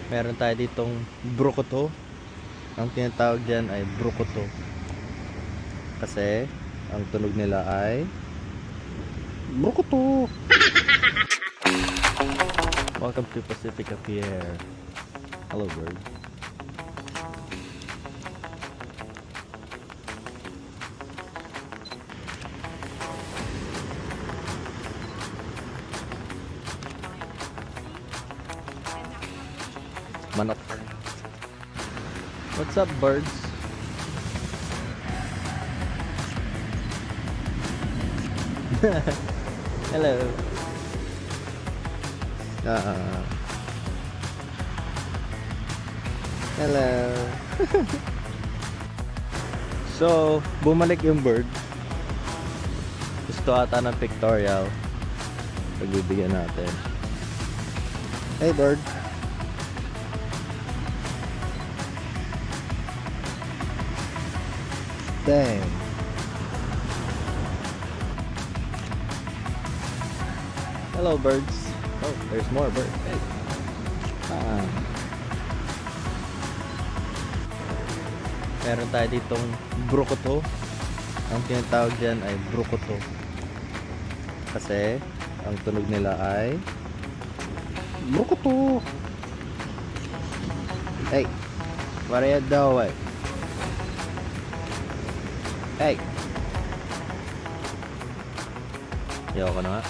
Meron tayo ditong brukuto. Ang tinatawag dyan ay brukuto. Kasi ang tunog nila ay brukuto. Welcome to Pacifica Pier. Hello bird. Manok. What's up birds? Hello. Hello. So, bumalik yung bird. Gusto ata ng pictorial. Pagbibigyan natin. Hey bird. Dang. Hello birds. Oh, there's more birds. Hey. Meron tayo ditong brukuto. Ang tinatawag dyan ay brukuto. Kasi ang tunog nila ay brukuto. Hey, what are you doing? Hey. Ayoko na nga.